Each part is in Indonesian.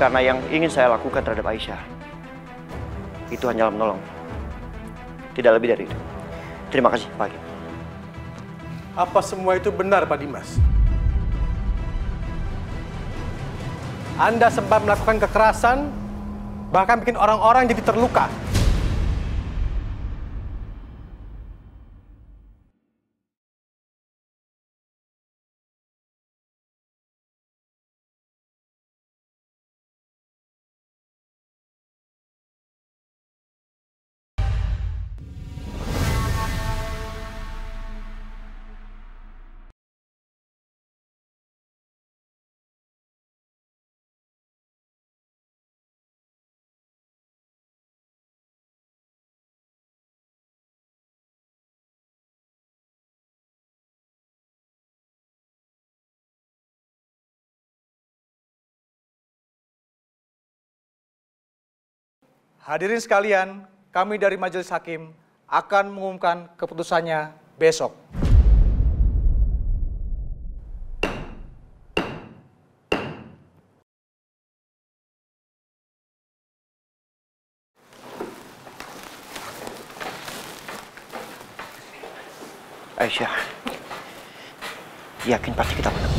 Karena yang ingin saya lakukan terhadap Aisyah itu hanyalah menolong. Tidak lebih dari itu. Terima kasih, Pak Hakim. Apa semua itu benar, Pak Dimas? Anda sempat melakukan kekerasan, bahkan bikin orang-orang jadi terluka. Hadirin sekalian, kami dari Majelis Hakim akan mengumumkan keputusannya besok. Aisyah, yakin pasti kita menang.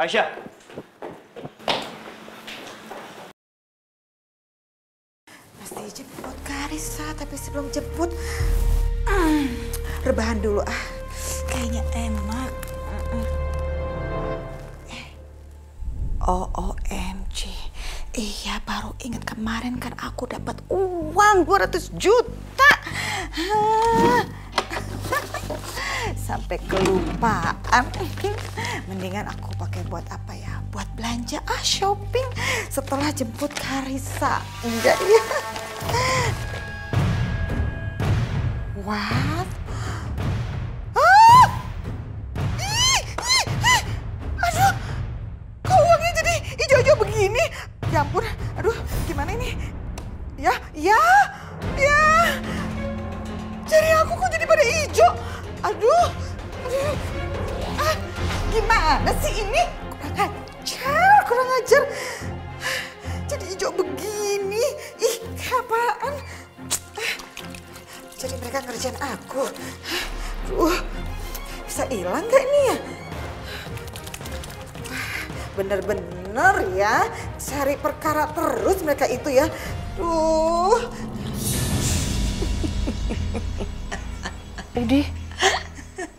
Aisyah. Mesti jemput Karissa, tapi sebelum jemput, rebahan dulu ah. Kayaknya enak. OMG. Iya, baru ingat kemarin kan aku dapat uang 200 juta. Sampai kelupaan. Mendingan aku pakai buat apa ya? Buat belanja, shopping setelah jemput Karissa. Enggak ya? What? Aduh, kok uangnya jadi hijau-hijau begini? Ya ampun, aduh, gimana ini? Ya. Jari aku kok jadi pada hijau? Aduh. Gimana sih ini? Kurang ajar. Jadi hijau begini. Ih, apaan? Jadi mereka ngerjain aku. Bisa hilang gak ini ya? Bener-bener ya, cari perkara terus mereka itu ya. Widih,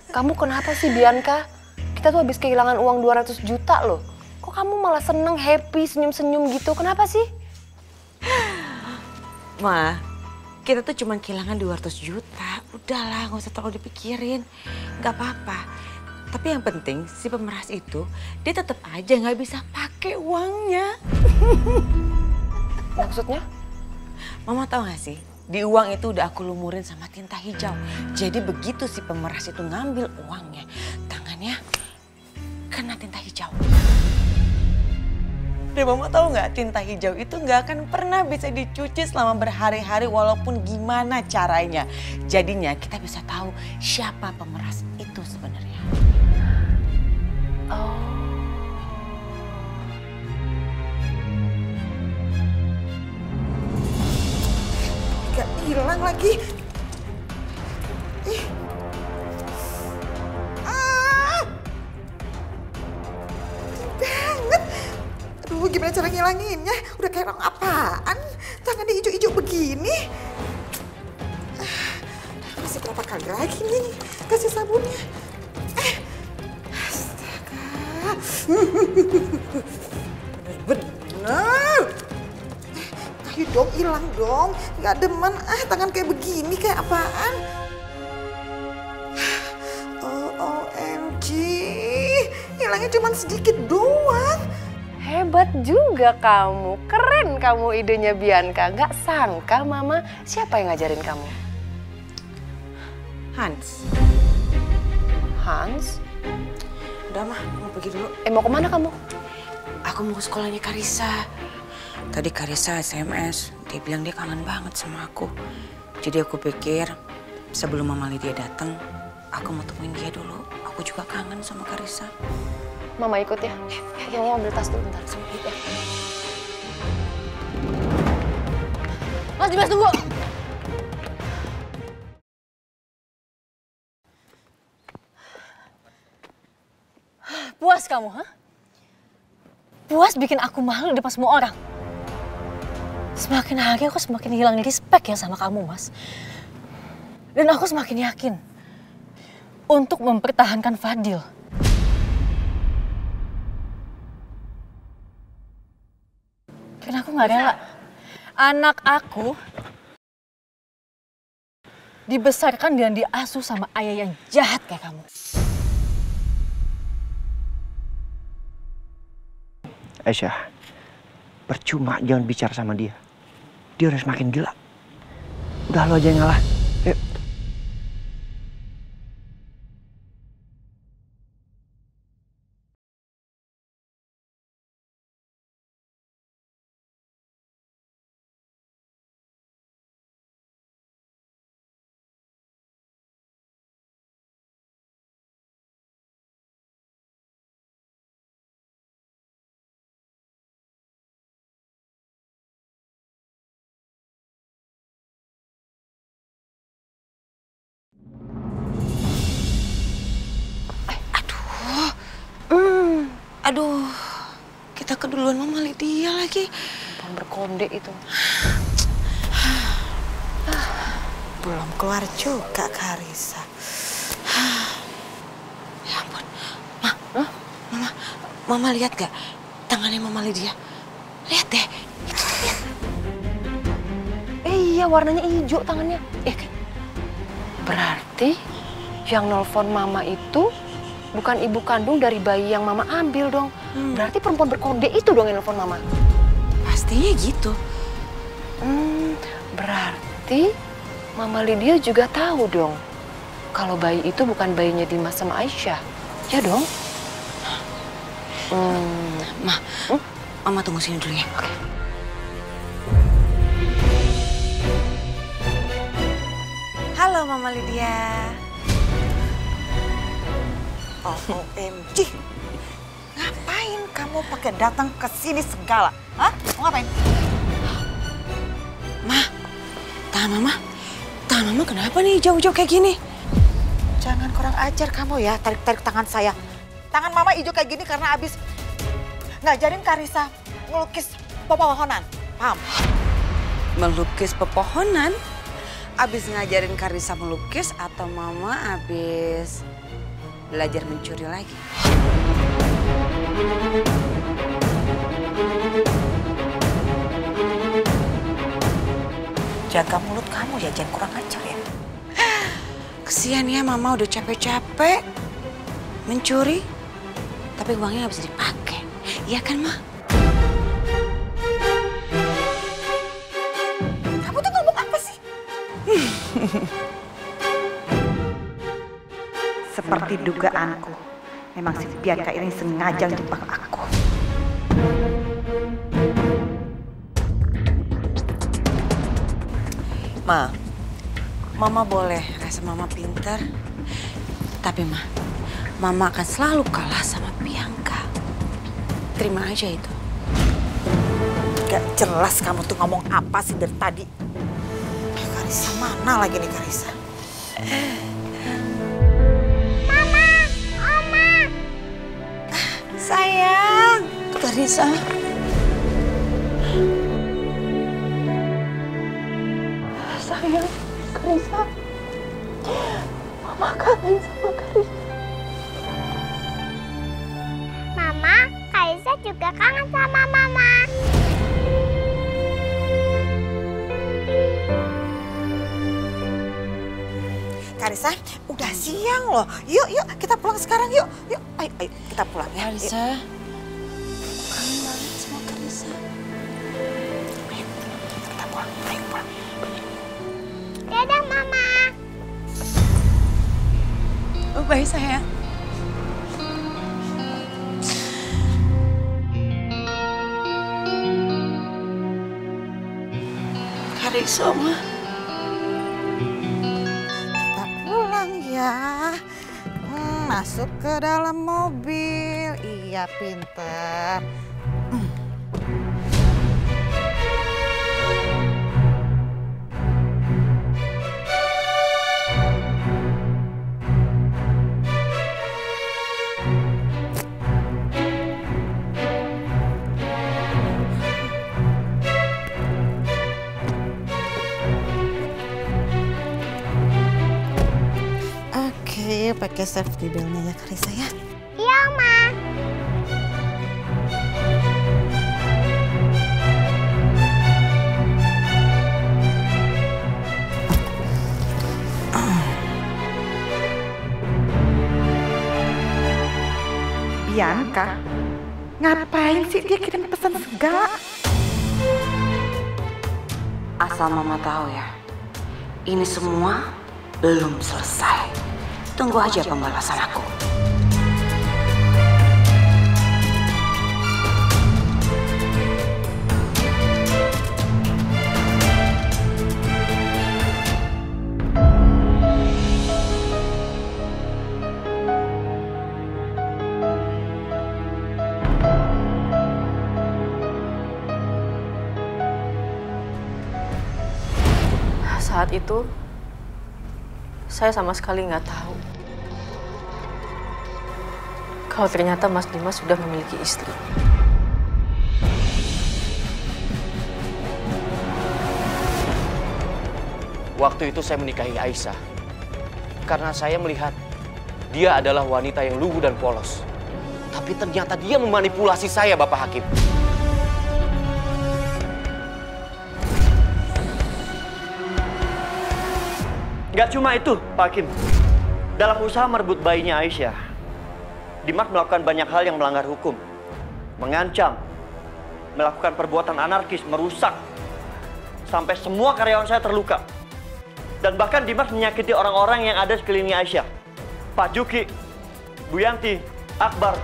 kamu kenapa sih Bianca? Kita tuh habis kehilangan uang 200 juta loh. Kok kamu malah seneng, happy, senyum-senyum gitu? Kenapa sih? Ma, kita tuh cuma kehilangan 200 juta. Udahlah, gak usah terlalu dipikirin. Gak apa-apa. Tapi yang penting si pemeras itu, dia tetap aja gak bisa pakai uangnya. Maksudnya? Mama tahu gak sih? Di uang itu udah aku lumurin sama tinta hijau. Jadi begitu si pemeras itu ngambil uangnya, tangannya kena tinta hijau. Dan Mama tahu nggak, tinta hijau itu nggak akan pernah bisa dicuci selama berhari-hari walaupun gimana caranya. Jadinya kita bisa tahu siapa pemeras itu sebenarnya. Oh. Gak hilang lagi. Banget. Aduh, gimana cara ngilanginnya? Udah kayak orang apaan? Tangannya hijau-hijau begini. Masih berapa kali lagi nih kasih sabunnya? Astaga. Bener-bener. Ayo dong, hilang dong. Gak demen, tangan kayak begini, kayak apaan? OMG, hilangnya cuma sedikit doang. Hebat juga kamu, keren kamu idenya Bianca. Gak sangka Mama, siapa yang ngajarin kamu? Hans. Hans? Udah mah, mau pergi dulu. Mau kemana kamu? Aku mau ke sekolahnya Karissa. Tadi Karissa SMS, dia bilang dia kangen banget sama aku. Jadi aku pikir sebelum Mama Lydia datang, aku mau temuin dia dulu. Aku juga kangen sama Karissa. Mama ikut ya. Oke, Mama ambil tas dulu bentar. Sebentar ya. Mas Dimas tunggu. Puas kamu, ha? Puas bikin aku malu di depan semua orang. Semakin hari aku semakin hilang respect ya sama kamu, Mas. Dan aku semakin yakin untuk mempertahankan Fadil. Karena aku nggak rela anak aku dibesarkan dan diasuh sama ayah yang jahat kayak kamu. Aisyah, percuma jangan bicara sama dia. Dia udah semakin gila. Udah lo aja yang ngalah. Yuk. Aduh, kita keduluan Mama Lydia lagi. Perempuan berkonde itu. Belum keluar juga Karissa. Ya ampun. Mama lihat gak tangannya Mama Lydia? Lihat deh. Itu lihat. Iya, warnanya hijau tangannya. Kan? Berarti yang nelfon Mama itu bukan ibu kandung dari bayi yang Mama ambil dong. Berarti perempuan berkonde itu dong yang nelfon Mama. Pastinya gitu. Berarti Mama Lydia juga tahu dong kalau bayi itu bukan bayinya Dimas sama Aisyah. Ya dong? Mama tunggu sini dulu ya. Oke. Halo Mama Lydia. OMG, ngapain kamu pakai datang ke sini segala? Hah? Mau ngapain? Tangan Mama kenapa nih jauh-jauh kayak gini? Jangan kurang ajar kamu ya, tarik-tarik tangan saya. Tangan Mama hijau kayak gini karena abis ngajarin Karissa ngelukis pepohonan, paham? Melukis pepohonan? Abis ngajarin Karissa melukis atau Mama abis belajar mencuri lagi? Jaga mulut kamu ya, jangan kurang ajar ya. Kesian ya Mama udah capek-capek mencuri, tapi uangnya nggak bisa dipakai. Iya kan, Ma? Kamu tuh ngomong apa sih? Seperti dugaanku, memang si Bianca ini sengaja jebak aku. Mama boleh rasa Mama pintar, tapi Mama akan selalu kalah sama Bianca. Terima aja itu. Gak jelas kamu tuh ngomong apa sih dari tadi. Karissa mana lagi nih Karissa? Sayang, Karissa. Sayang, Karissa. Mama kangen sama Karissa. Mama, Karissa juga kangen sama Mama. Karissa, udah siang loh. Yuk, kita pulang sekarang yuk. Ayo, kita pulang ya. Karissa, Kangen banget pulang. Dadah, Mama. Bye sayang. Karisa, Ma. Kita pulang ya. Masuk ke dalam mobil. Iya, pinter. Oke, pakai safety belt-nya ya, Karisa ya. Iya, Ma. Bianca, ngapain sih dia kirim pesan segala? Asal Mama tahu ya, ini semua belum selesai. Tunggu aja pembalasan aku. Saat itu, saya sama sekali nggak tahu kalau ternyata Mas Dimas sudah memiliki istri. Waktu itu saya menikahi Aisyah karena saya melihat dia adalah wanita yang lugu dan polos. Tapi ternyata dia memanipulasi saya, Bapak Hakim. Nggak cuma itu, Pak Hakim. Dalam usaha merebut bayinya Aisyah, Dimas melakukan banyak hal yang melanggar hukum. Mengancam, melakukan perbuatan anarkis, merusak. Sampai semua karyawan saya terluka. Dan bahkan Dimas menyakiti orang-orang yang ada sekeliling Aisyah. Pak Juki, Bu Yanti, Akbar.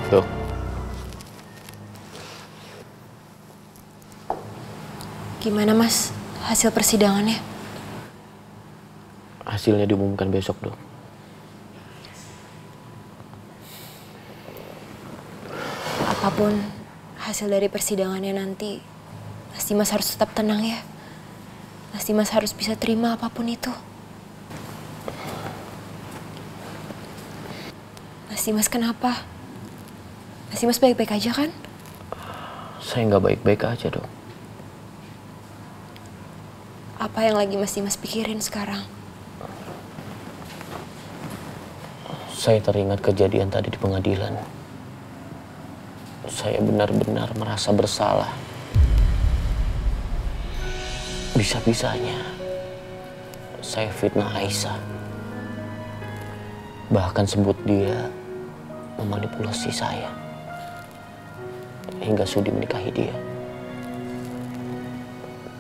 Dok. Gimana Mas, hasil persidangannya? Hasilnya diumumkan besok, Dok. Apapun hasil dari persidangannya nanti, Mas Dimas harus tetap tenang ya. Mas Dimas harus bisa terima apapun itu. Mas Dimas kenapa? Mas Dimas baik-baik aja kan? Saya nggak baik-baik aja, Dok. Apa yang lagi Mas Dimas pikirin sekarang? Saya teringat kejadian tadi di pengadilan. Saya benar-benar merasa bersalah. Bisa-bisanya saya fitnah Aisyah. Bahkan sebut dia memanipulasi saya. Hingga sudi menikahi dia.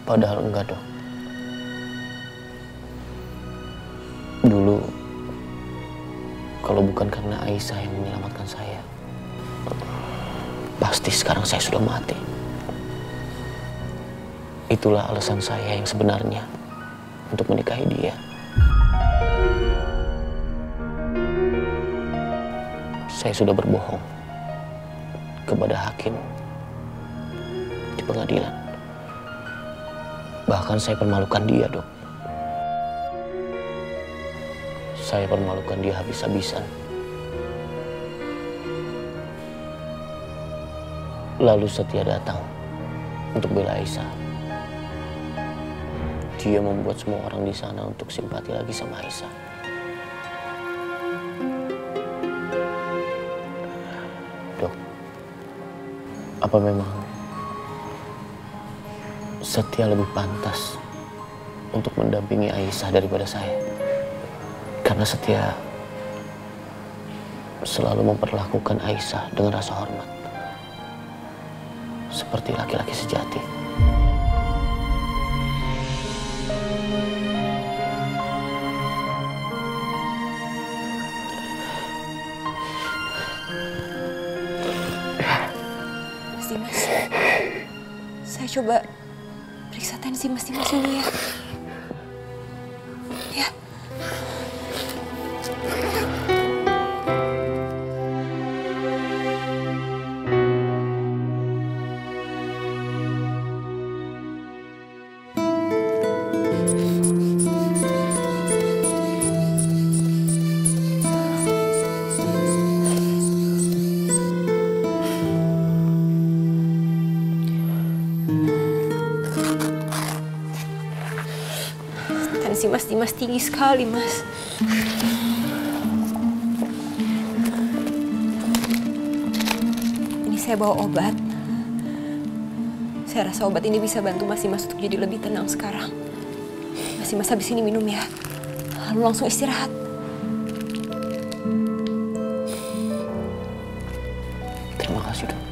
Padahal enggak, Dok. Dulu, kalau bukan karena Aisyah yang menyelamatkan saya, pasti sekarang saya sudah mati. Itulah alasan saya yang sebenarnya untuk menikahi dia. Saya sudah berbohong kepada hakim di pengadilan. Bahkan saya permalukan dia, Dok. Saya permalukan dia habis-habisan. Lalu Setia datang untuk bela Aisyah. Dia membuat semua orang di sana untuk simpati lagi sama Aisyah. Dok, apa memang Setia lebih pantas untuk mendampingi Aisyah daripada saya. Karena Setia selalu memperlakukan Aisyah dengan rasa hormat. Seperti laki-laki sejati. Mas Dimas, saya coba periksa tensi Mas Dimas dulu ya. Ya. Tensi Mas Dimas tinggi sekali, Mas. Ini saya bawa obat. Saya rasa obat ini bisa bantu Mas Dimas untuk jadi lebih tenang sekarang. Mas Dimas habis ini minum ya. Lalu langsung istirahat. Terima kasih, Dok.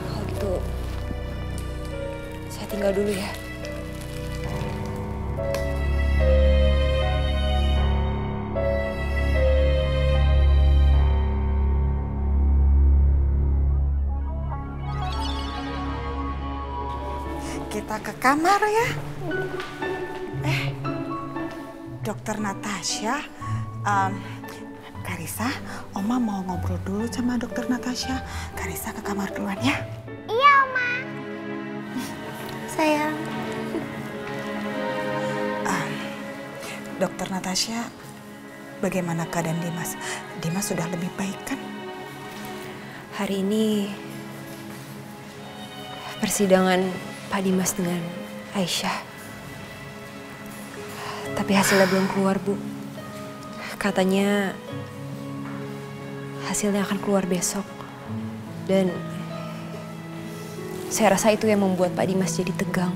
Kalau gitu, saya tinggal dulu ya. Kita ke kamar ya. Dokter Natasha, Karissa, Oma mau ngobrol dulu sama Dokter Natasha. Karissa ke kamar duluan ya. Iya, Oma. Sayang. Dokter Natasha, bagaimana keadaan Dimas? Dimas sudah lebih baik kan? Hari ini persidangan Pak Dimas dengan Aisyah. Tapi hasilnya belum keluar, Bu. Katanya hasilnya akan keluar besok. Dan saya rasa itu yang membuat Pak Dimas jadi tegang.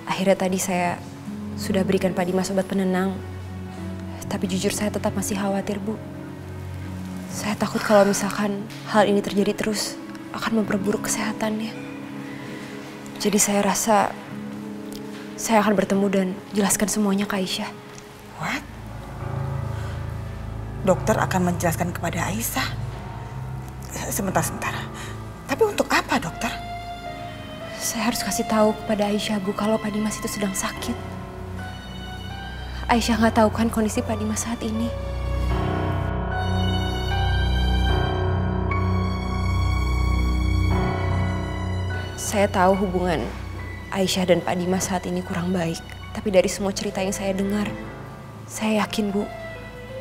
Akhirnya tadi saya sudah berikan Pak Dimas obat penenang. Tapi jujur saya tetap masih khawatir, Bu. Saya takut kalau misalkan hal ini terjadi terus akan memperburuk kesehatannya. Jadi saya rasa saya akan bertemu dan jelaskan semuanya ke Aisyah. What? Dokter akan menjelaskan kepada Aisyah? Sebentar. Tapi untuk apa, dokter? Saya harus kasih tahu kepada Aisyah, Bu, kalau Pak Dimas itu sedang sakit. Aisyah nggak tahu kan kondisi Pak Dimas saat ini. Saya tahu hubungan Aisyah dan Pak Dimas saat ini kurang baik. Tapi dari semua cerita yang saya dengar, saya yakin, Bu,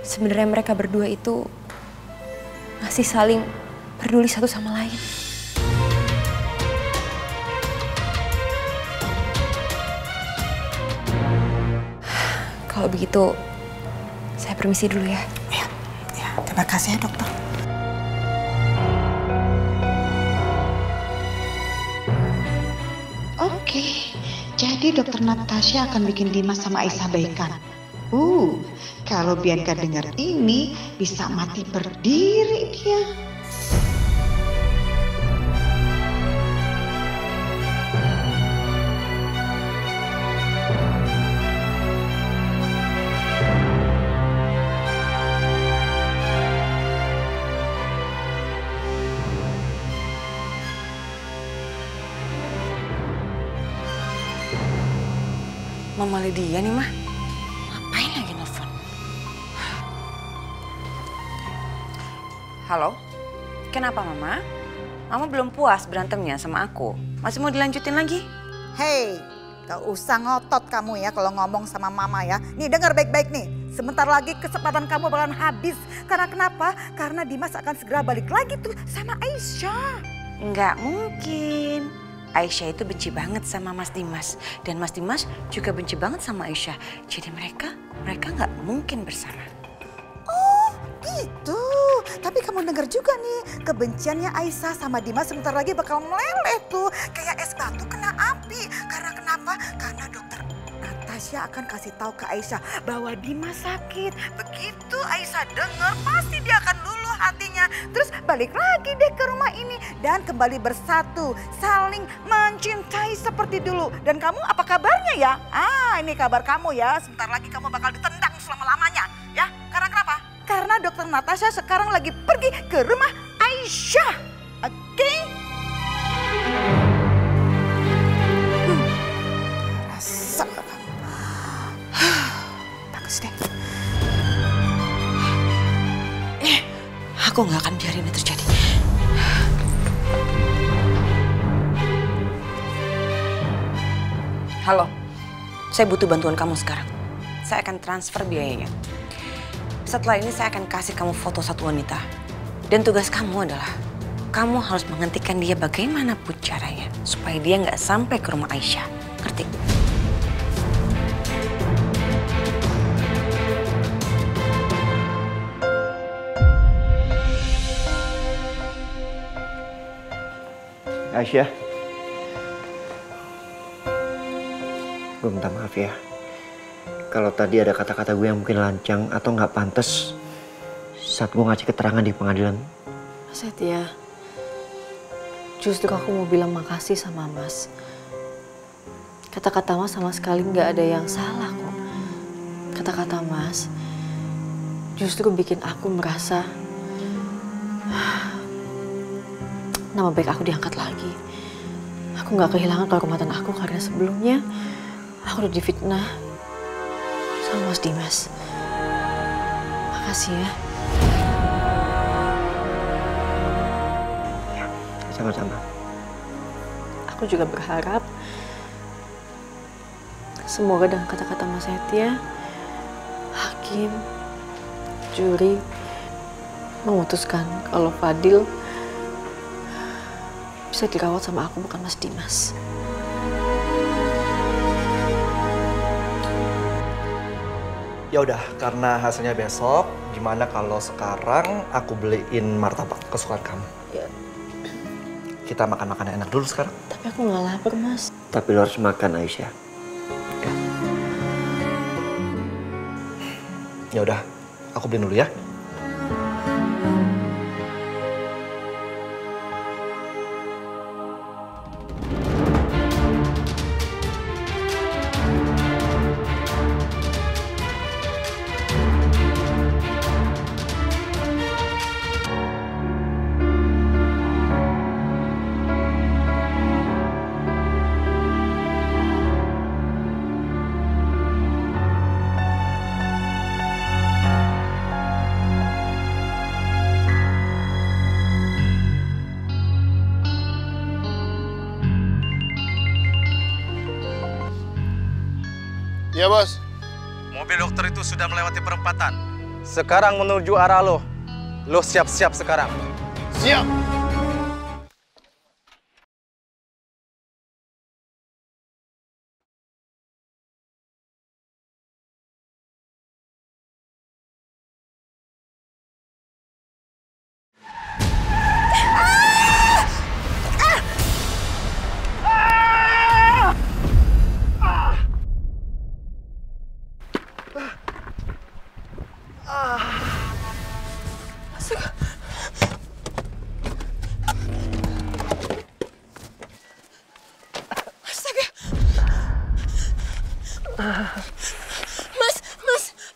sebenarnya mereka berdua itu masih saling peduli satu sama lain. Kalau begitu, saya permisi dulu ya. Ya, terima kasih ya, dokter. Oke, jadi dokter Natasha akan bikin Dimas sama Aisyah baikan. Kalau Bianca dengar ini, bisa mati berdiri dia. Mama Lydia nih, Mah. Ngapain lagi nelfon? Halo? Kenapa, Mama? Mama belum puas berantemnya sama aku. Masih mau dilanjutin lagi? Hei, gak usah ngotot kamu ya kalau ngomong sama mama ya. Nih dengar baik-baik nih. Sebentar lagi kesempatan kamu bakalan habis. Karena kenapa? Karena Dimas akan segera balik lagi tuh sama Aisyah. Nggak mungkin. Aisyah itu benci banget sama Mas Dimas. Dan Mas Dimas juga benci banget sama Aisyah. Jadi mereka nggak mungkin bersama. Oh gitu. Tapi kamu dengar denger juga nih kebenciannya Aisyah sama Dimas sebentar lagi bakal meleleh tuh. Kayak es batu kena api. Karena kenapa? Karena dokter Natasha akan kasih tahu ke Aisyah bahwa Dimas sakit. Begitu Aisyah dengar pasti dia akan luluh hatinya. Terus balik lagi deh ke rumah ini dan kembali bersatu, saling mencintai seperti dulu. Dan kamu apa kabarnya ya? Ini kabar kamu ya. Sebentar lagi kamu bakal ditendang selama-lamanya ya. Karena kenapa? Karena dokter Natasha sekarang lagi pergi ke rumah Aisyah. Oke? Rasa kamu. Bagus deh. Aku nggak akan biarin itu terjadi. Halo, saya butuh bantuan kamu sekarang. Saya akan transfer biayanya. Setelah ini saya akan kasih kamu foto satu wanita. Dan tugas kamu adalah, kamu harus menghentikan dia bagaimanapun caranya. Supaya dia nggak sampai ke rumah Aisyah. Ngerti? Aisyah, gue minta maaf ya. Kalau tadi ada kata-kata gue yang mungkin lancang atau nggak pantas saat gue ngasih keterangan di pengadilan. Setia, justru aku mau bilang makasih sama Mas. Kata-kata Mas sama sekali nggak ada yang salah kok. Kata-kata Mas justru bikin aku merasa nama baik aku diangkat lagi. Aku nggak kehilangan kehormatan aku karena sebelumnya aku udah difitnah sama Mas Dimas. Makasih ya. Sama-sama. Aku juga berharap semoga dengan kata-kata Mas Setia, hakim, juri memutuskan kalau Fadil bisa dirawat sama aku, bukan Mas Dimas. Ya udah, karena hasilnya besok, gimana kalau sekarang aku beliin martabak kesukaan kamu? Ya. Kita makan makanan enak dulu sekarang. Tapi aku nggak lapar, Mas. Tapi lo harus makan, Aisyah. Ya udah, aku beliin dulu ya. Iya, Bos. Mobil dokter itu sudah melewati perempatan. Sekarang menuju arah lo. Lo siap-siap sekarang. Siap.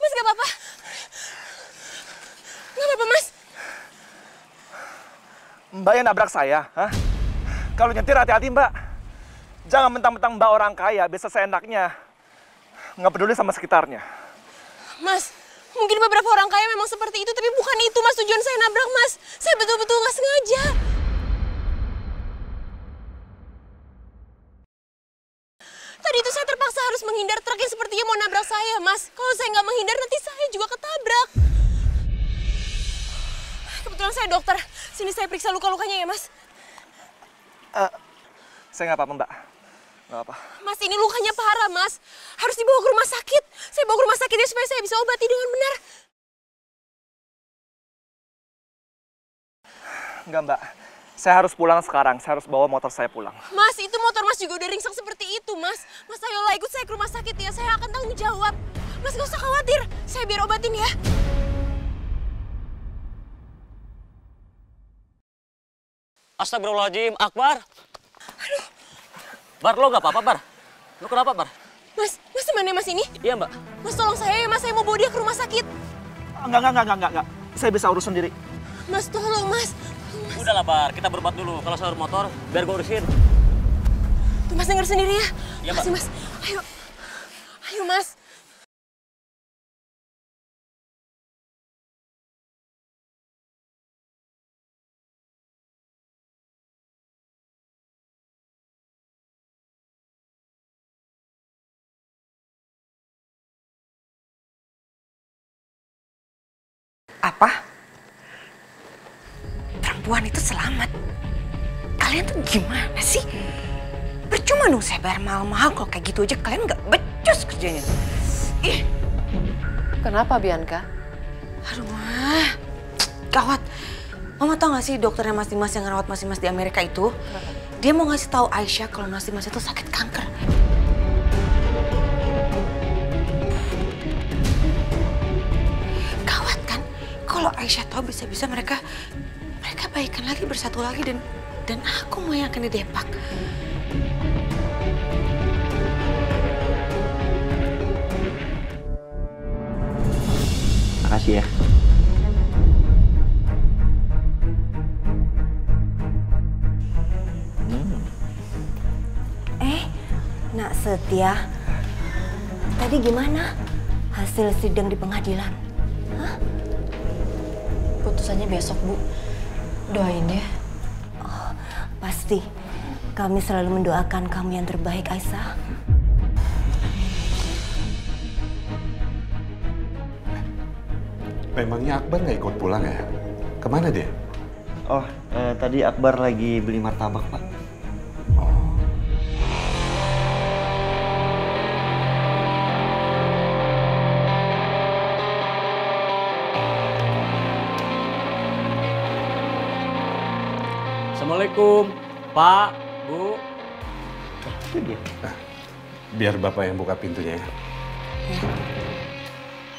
Mas gak apa-apa? Gak apa-apa, Mas? Mbak yang nabrak saya, hah? Kalau nyetir hati-hati, Mbak. Jangan mentang-mentang Mbak orang kaya, bisa seenaknya. Nggak peduli sama sekitarnya. Mas, mungkin beberapa orang kaya memang seperti itu, tapi bukan itu, Mas, tujuan saya nabrak, Mas. Saya betul-betul nggak sengaja. Tadi itu saya terpaksa harus menghindar truk yang sepertinya mau nabrak saya, Mas. Kalau saya nggak menghindar, nanti saya juga ketabrak. Kebetulan saya dokter. Sini saya periksa luka-lukanya ya, Mas. Saya nggak apa-apa, Mbak. Nggak apa. Mas, ini lukanya parah, Mas. Harus dibawa ke rumah sakit. Saya bawa ke rumah sakit ya supaya saya bisa obati dengan benar. Enggak, Mbak. Saya harus pulang sekarang. Saya harus bawa motor saya pulang. Mas, itu motor Mas juga udah ringsek seperti itu, Mas. Mas, ayolah ikut saya ke rumah sakit ya. Saya akan tanggung jawab. Mas, gak usah khawatir. Saya biar obatin ya. Astagfirullahaladzim, Akbar. Aduh. Bar, lo gak apa-apa, Bar? Lo kenapa, Bar? Mas temannya Mas ini? Iya, Mbak. Mas, tolong saya ya, Mas. Saya mau bawa dia ke rumah sakit. Enggak. Saya bisa urus sendiri. Mas, tolong, Mas. Udahlah, Bar. Kita berbuat dulu. Kalau saya motor, biar gue urusin. Tuh, Mas denger sendiri ya. Iya, Mbak. Makasih, Mas. Ayo. Ayo, Mas. Apa? Perempuan itu selamat. Kalian tuh gimana sih? Percuma dong saya bayar mahal-mahal kalau kayak gitu aja kalian nggak becus kerjanya. Ih. Kenapa, Bianca? Aduh, Mah. Gawat. Mama tau gak sih dokternya Mas Dimas yang ngerawat Mas Dimas di Amerika itu? Dia mau ngasih tahu Aisyah kalau Mas Dimas itu sakit kanker. Gawat kan? Kalau Aisyah tahu bisa-bisa mereka baikan lagi, bersatu lagi, dan aku mau yang akan didepak. Makasih ya. Nak Setia, tadi gimana hasil sidang di pengadilan? Hah? Putusannya besok, Bu. Doain ya. Oh, pasti. Kami selalu mendoakan kamu yang terbaik, Aisyah. Memangnya Akbar nggak ikut pulang ya? Kemana dia? Oh, tadi Akbar lagi beli martabak, Pak. Assalamualaikum, Pak, Bu. Itu dia. Biar Bapak yang buka pintunya ya.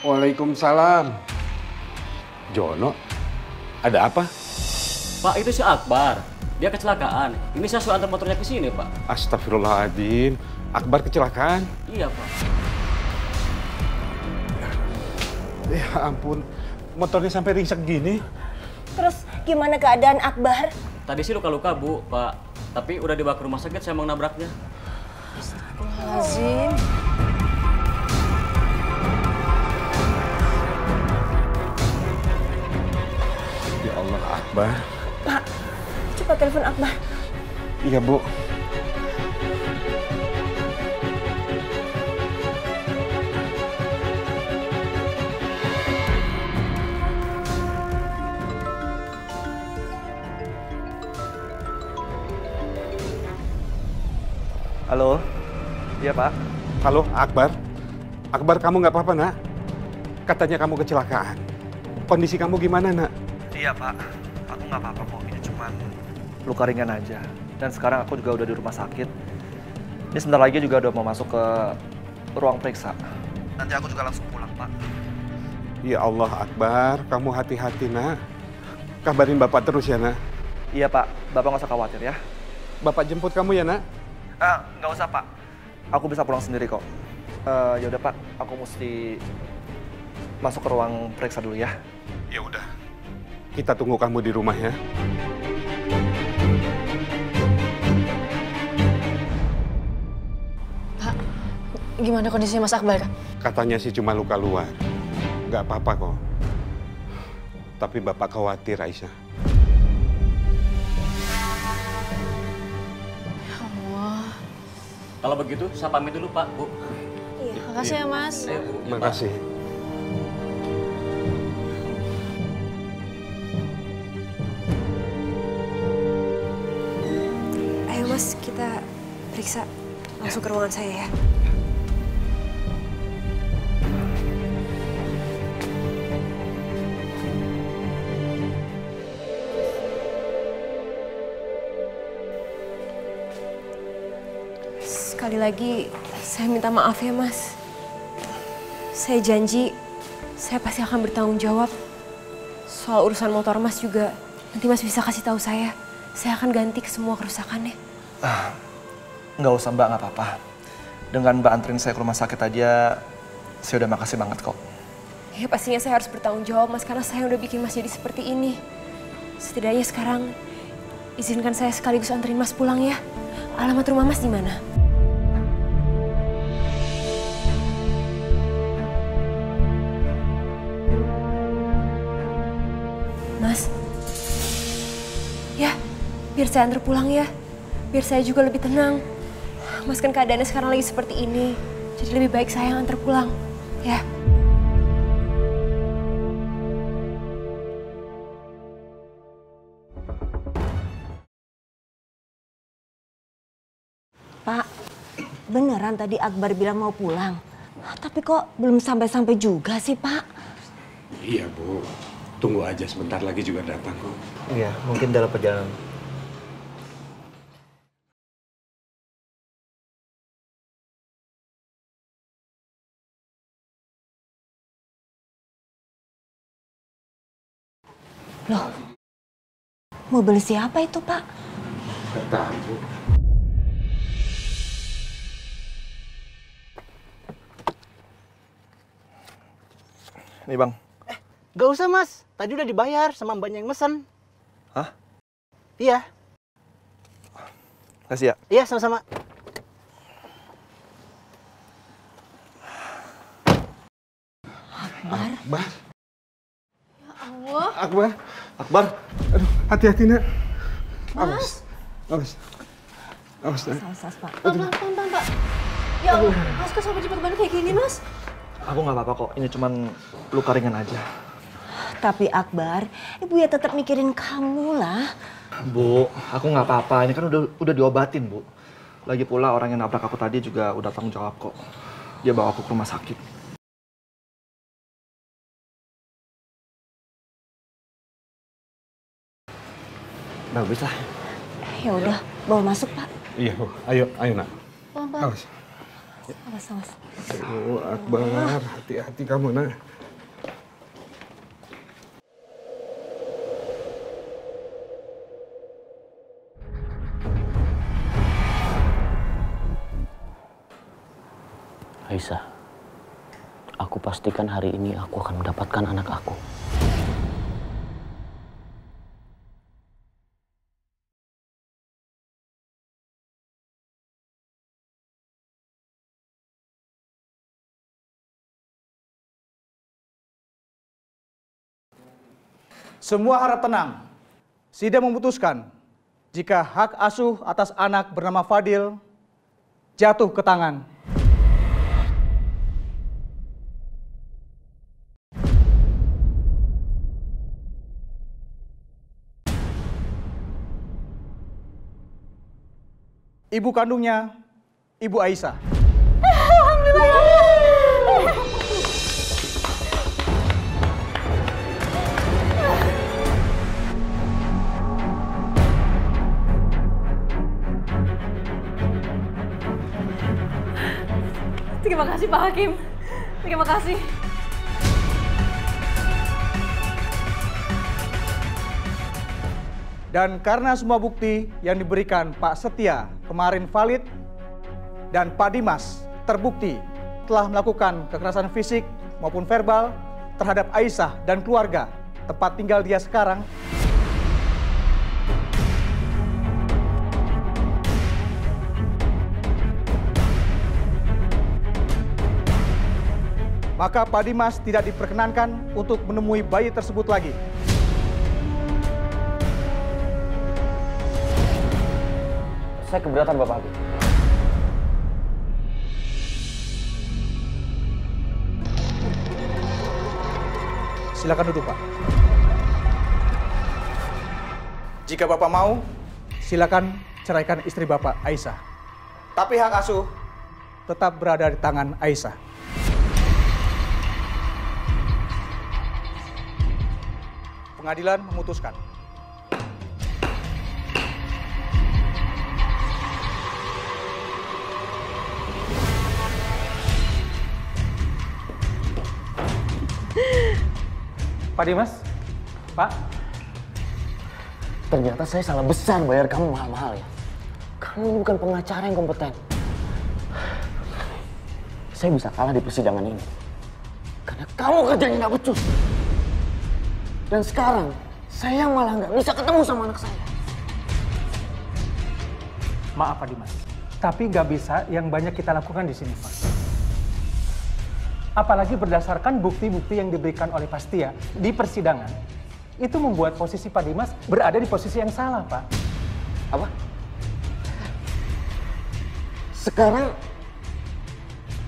Waalaikumsalam. Jono, ada apa? Pak, itu si Akbar. Dia kecelakaan. Ini saya suruh antar motornya ke sini, Pak. Astagfirullahaladzim. Akbar kecelakaan? Iya, Pak. Ya ampun, motornya sampai ringsek gini. Terus gimana keadaan Akbar? Tadi sih luka-luka, Bu, Pak. Tapi udah dibawa ke rumah sakit, saya mau nabraknya. Astagfirullahaladzim. Ya Allah, Akbar. Pak, coba telepon Akbar. Iya, Bu. Halo? Iya, Pak. Halo, Akbar. Akbar, kamu nggak apa-apa, nak? Katanya kamu kecelakaan. Kondisi kamu gimana, nak? Iya, Pak. Aku nggak apa-apa kok. Ini cuman luka ringan aja. Dan sekarang aku juga udah di rumah sakit. Ini sebentar lagi juga udah mau masuk ke ruang periksa. Nanti aku juga langsung pulang, Pak. Ya Allah, Akbar. Kamu hati-hati, nak. Kabarin Bapak terus ya, nak. Iya, Pak. Bapak nggak usah khawatir ya. Bapak jemput kamu ya, nak? Nggak usah, Pak. Aku bisa pulang sendiri kok. Ya udah, Pak. Aku mesti masuk ke ruang periksa dulu ya. Ya udah. Kita tunggu kamu di rumah ya. Pak, gimana kondisinya Mas Akbar? Katanya sih cuma luka luar. Nggak apa-apa kok. Tapi Bapak khawatir, Aisyah. Kalau begitu, saya pamit dulu, Pak, Bu. Iya. Makasih ya, Mas. Ayo, Bu. Makasih. Ayo, Mas, kita periksa. Langsung ke ruangan saya ya. Sekali lagi, saya minta maaf ya, Mas. Saya janji, saya pasti akan bertanggung jawab. Soal urusan motor Mas juga, nanti Mas bisa kasih tahu saya. Saya akan ganti ke semua kerusakannya. Nggak usah Mbak, nggak apa-apa. Dengan Mbak anterin saya ke rumah sakit aja, saya udah makasih banget kok. Ya pastinya saya harus bertanggung jawab, Mas, karena saya udah bikin Mas jadi seperti ini. Setidaknya sekarang, izinkan saya sekaligus anterin Mas pulang ya. Alamat rumah Mas di mana? Mas, ya, biar saya antar pulang ya. Biar saya juga lebih tenang. Mas kan keadaannya sekarang lagi seperti ini. Jadi lebih baik saya yang antar pulang, ya. Pak, beneran tadi Akbar bilang mau pulang. Tapi kok belum sampai-sampai juga sih, Pak? Iya, Bu. Tunggu aja, sebentar lagi juga datang kok. Iya, mungkin dalam perjalanan. Loh, mobil siapa itu, Pak? Nggak tahu, Bu. Nih Bang. Gak usah Mas, tadi udah dibayar sama mbaknya yang mesen. Hah? Iya. Kasih ya? Iya, sama-sama. Akbar? Akbar? Ya Allah. Akbar? Akbar? Aduh, hati-hati nak. Mas? Awas. Awas, nak. Awas, Pak. Pelan-pelan, Pak. Ya Allah, Mas kok sampai cepet banget kayak gini, Mas? Aku nggak apa-apa kok, ini cuman luka ringan aja. Tapi Akbar, Ibu ya tetap mikirin kamu lah. Bu, aku nggak apa-apa, ini kan udah diobatin, Bu. Lagi pula orang yang nabrak aku tadi juga udah tanggung jawab kok. Dia bawa aku ke rumah sakit. Bagus lah. Ya udah, bawa masuk, Pak. Iya, Bu. Ayo nak. Pelan-pelan. Awas. Awas. Aduh, Akbar. Hati-hati kamu, nak. Aisyah, aku pastikan hari ini aku akan mendapatkan anak aku. Semua harap tenang. Sidang memutuskan jika hak asuh atas anak bernama Fadil jatuh ke tangan ibu kandungnya, Ibu Aisyah. Terima kasih Pak Hakim. Terima kasih. Dan karena semua bukti yang diberikan Pak Setia kemarin valid dan Pak Dimas terbukti telah melakukan kekerasan fisik maupun verbal terhadap Aisyah dan keluarga tempat tinggal dia sekarang, maka Pak Dimas tidak diperkenankan untuk menemui bayi tersebut lagi. Saya keberatan Bapak Hakim. Silakan duduk, Pak. Jika Bapak mau, silakan ceraikan istri Bapak, Aisyah. Tapi hak asuh tetap berada di tangan Aisyah. Pengadilan memutuskan. Pak Dimas, Pak. Ternyata saya salah besar bayar kamu mahal-mahal ya. Kamu bukan pengacara yang kompeten. Saya bisa kalah di persidangan ini. Karena kamu kerjanya nggak becus. Dan sekarang, saya malah nggak bisa ketemu sama anak saya. Maaf Pak Dimas, tapi nggak bisa yang banyak kita lakukan di sini, Pak. Apalagi berdasarkan bukti-bukti yang diberikan oleh Pak Setia di persidangan, itu membuat posisi Pak Dimas berada di posisi yang salah, Pak. Apa? Sekarang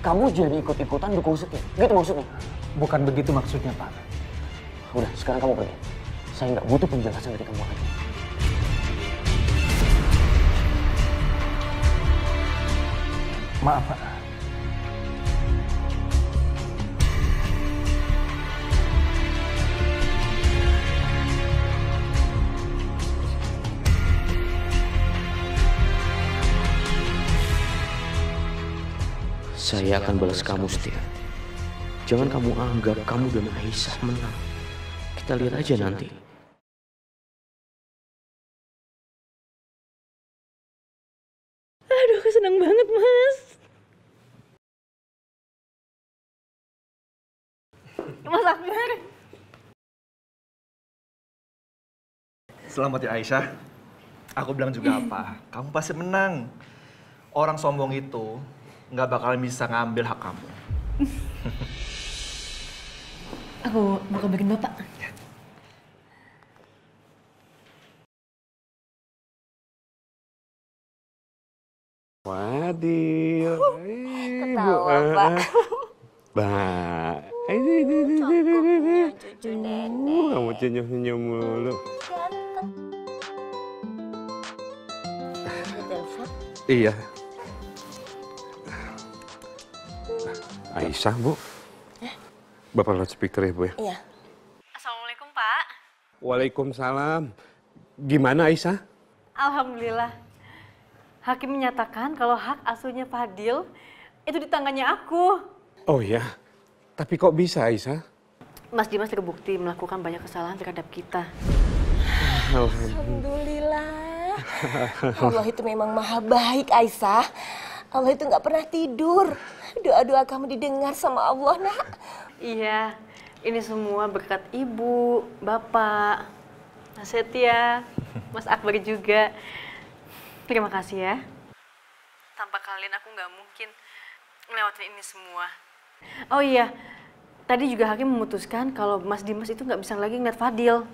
kamu jadi ikut-ikutan dukung Setia, gitu maksudnya? Bukan begitu maksudnya, Pak. Udah, sekarang kamu pergi. Saya nggak butuh penjelasan dari kamu lagi. Maaf, Pak. Saya akan balas kamu, Setia. Jangan kamu anggap kamu dan Aisyah menang. Kita lihat aja nanti. Aduh, aku senang banget, Mas. Mas Akbar. Selamat ya Aisyah. Aku bilang juga apa? Kamu pasti menang. Orang sombong itu nggak bakalan bisa ngambil hak kamu. Aku bakal bikin Bapak. Fadil. Ketawa, Pak. Ini. Cucu nenek. Kamu senyum-senyum mulu. Iya. Aisyah, Bu. Bapak loudspeaker ya, Bu ya? Iya. Assalamualaikum, Pak. Waalaikumsalam. Gimana Aisyah? Alhamdulillah. Hakim menyatakan kalau hak asuhnya Fadil itu di tangannya aku. Oh ya, tapi kok bisa Aisyah? Mas Dimas terbukti melakukan banyak kesalahan terhadap kita. Alhamdulillah. Allah itu memang maha baik, Aisyah. Allah itu nggak pernah tidur. Doa-doa kamu didengar sama Allah, Nak. Iya, ini semua berkat Ibu, Bapak, Mas Setia, Mas Akbar juga. Terima kasih ya. Tanpa kalian aku nggak mungkin ngelewatin ini semua. Oh iya, tadi juga hakim memutuskan kalau Mas Dimas itu nggak bisa lagi ngeliat Fadil.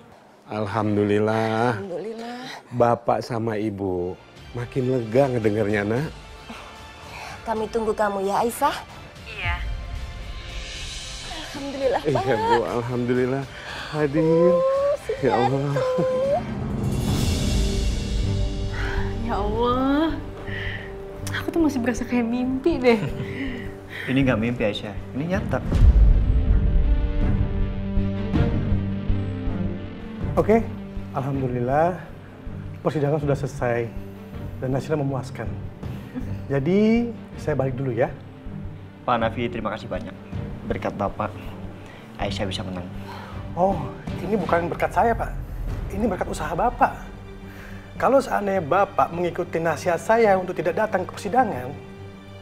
Alhamdulillah. Alhamdulillah. Bapak sama Ibu makin lega ngedengarnya, Nak. Kami tunggu kamu ya, Aisyah. Iya. Alhamdulillah, Pak. Iya, Bu. Alhamdulillah. Hadir. Ya Allah. Ya Allah. Aku tuh masih berasa kayak mimpi deh. Ini nggak mimpi, Aisyah. Ini nyata. Oke, alhamdulillah persidangan sudah selesai dan hasilnya memuaskan. Jadi saya balik dulu ya. Pak Nafi, terima kasih banyak. Berkat Bapak, Aisyah bisa menang. Oh, ini bukan berkat saya, Pak. Ini berkat usaha Bapak. Kalau seandainya Bapak mengikuti nasihat saya untuk tidak datang ke persidangan,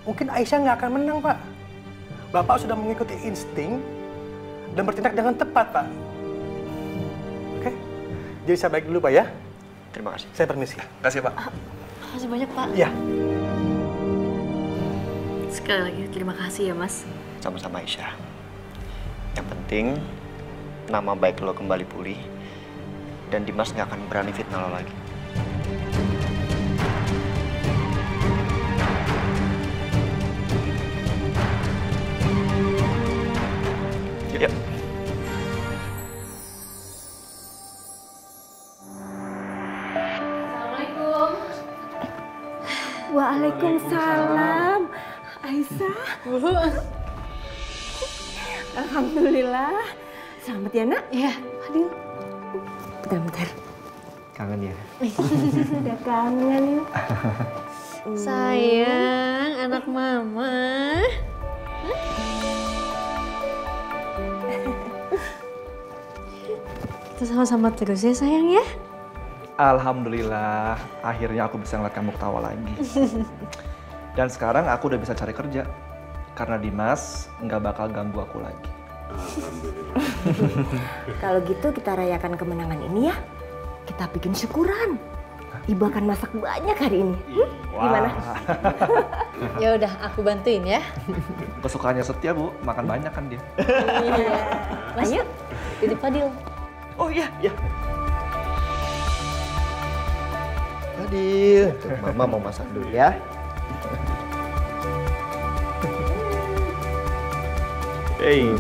mungkin Aisyah nggak akan menang, Pak. Bapak sudah mengikuti insting dan bertindak dengan tepat, Pak. Oke, jadi saya balik dulu, Pak ya. Terima kasih. Saya permisi. Terima kasih, Pak. Makasih banyak, Pak. Iya. Sekali lagi terima kasih ya, Mas. Sama-sama, Aisyah. Yang penting, nama baik lo kembali pulih. Dan Dimas nggak akan berani fitnah lo lagi. Yuk. Assalamualaikum. Waalaikumsalam. Aisyah. Alhamdulillah. Selamat ya, Nak? Iya, Fadil. Bentar-bentar. Kangen ya? Udah kangen. Sayang, anak mama. Kita sama-sama terus ya sayang ya. Alhamdulillah, akhirnya aku bisa ngeliat kamu ketawa lagi. Dan sekarang aku udah bisa cari kerja. Karena Dimas nggak bakal ganggu aku lagi. Kalau gitu kita rayakan kemenangan ini ya. Kita bikin syukuran. Ibu akan masak banyak hari ini. Gimana? Ya udah, aku bantuin ya. Kesukaannya Setia, Bu. Makan banyak kan dia. Iya. Mas, ayo, titip Fadil. Oh iya, iya. Fadil, Mama mau masak dulu ya. Hey.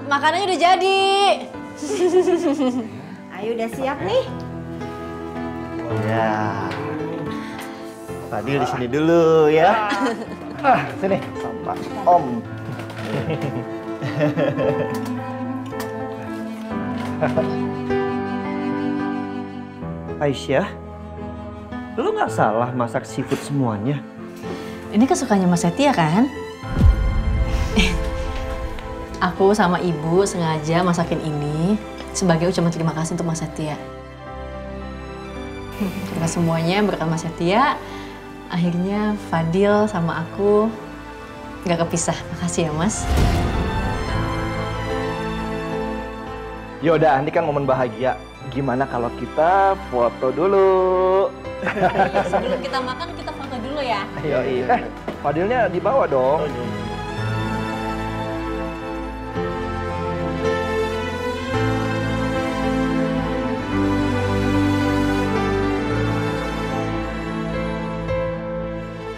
Makanannya udah jadi. Ayo udah siap nih. Ya. Fadil di sini dulu ya. Sini sama Om. Aisyah, lu nggak salah masak seafood semuanya. Ini kesukaannya Mas Setia kan? Aku sama Ibu sengaja masakin ini sebagai ucapan terima kasih untuk Mas Setia. Karena semuanya berkat Mas Setia, akhirnya Fadil sama aku nggak kepisah. Makasih ya Mas. Yaudah, ini kan momen bahagia. Gimana kalau kita foto dulu? Sebelum kita makan, kita foto dulu ya. Yoi. Fadilnya dibawa dong.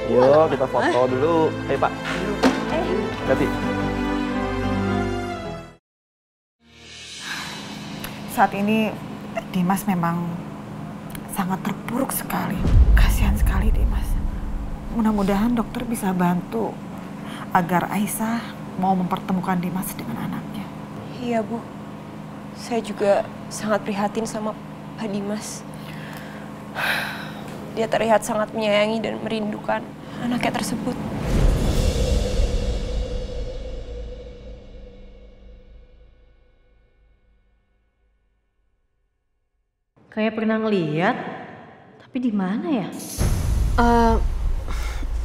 Yuk, kita foto dulu. Ayo, Pak. Hati. Saat ini Dimas memang sangat terpuruk sekali. Kasihan sekali Dimas. Mudah-mudahan dokter bisa bantu agar Aisyah mau mempertemukan Dimas dengan anaknya. Iya Bu, saya juga sangat prihatin sama Pak Dimas. Dia terlihat sangat menyayangi dan merindukan anaknya tersebut. Kayak pernah ngeliat, tapi di mana ya?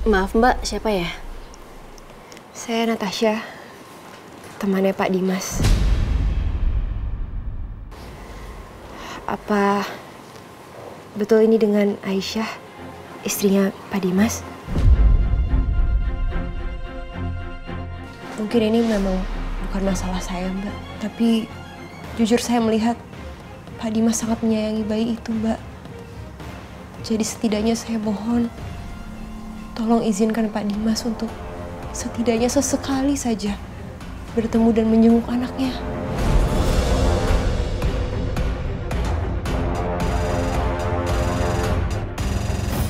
Maaf Mbak, siapa ya? Saya Natasha, temannya Pak Dimas. Apa betul ini dengan Aisyah, istrinya Pak Dimas? Mungkin ini memang bukan masalah saya Mbak, tapi jujur saya melihat Pak Dimas sangat menyayangi bayi itu, Mbak. Jadi setidaknya saya mohon, tolong izinkan Pak Dimas untuk setidaknya sesekali saja bertemu dan menjenguk anaknya.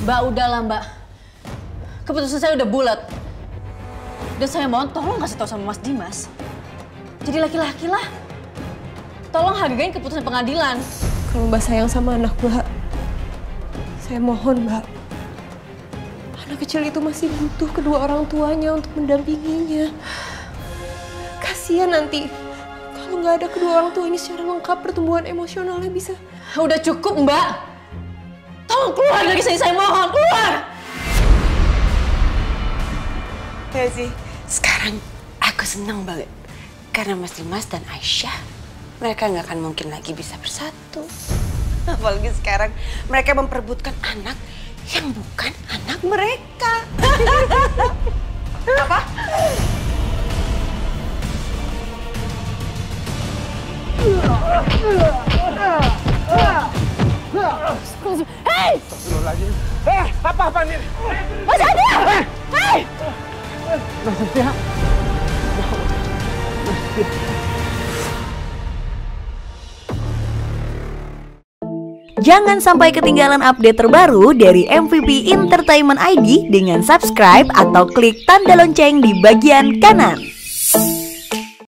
Mbak, udahlah Mbak. Keputusan saya udah bulat. Dan saya mohon tolong kasih tahu sama Mas Dimas. Jadi laki-laki lah. Tolong hargain keputusan pengadilan. Kalau Mbak sayang sama anak Mbak, saya mohon Mbak. Anak kecil itu masih butuh kedua orang tuanya untuk mendampinginya. Kasihan nanti kalau nggak ada kedua orang tuanya secara lengkap, pertumbuhan emosionalnya bisa. Udah cukup Mbak. Tolong keluar dari sini, saya mohon, keluar! Ya sih, sekarang aku senang banget. Karena Mas Dimas dan Aisyah, mereka nggak akan mungkin lagi bisa bersatu. Apalagi sekarang mereka memperebutkan anak yang bukan anak mereka. Apa? Hei! Apa ini? Mas Setia! Hei! Mas Setia. Jangan sampai ketinggalan update terbaru dari MVP Entertainment ID dengan subscribe atau klik tanda lonceng di bagian kanan.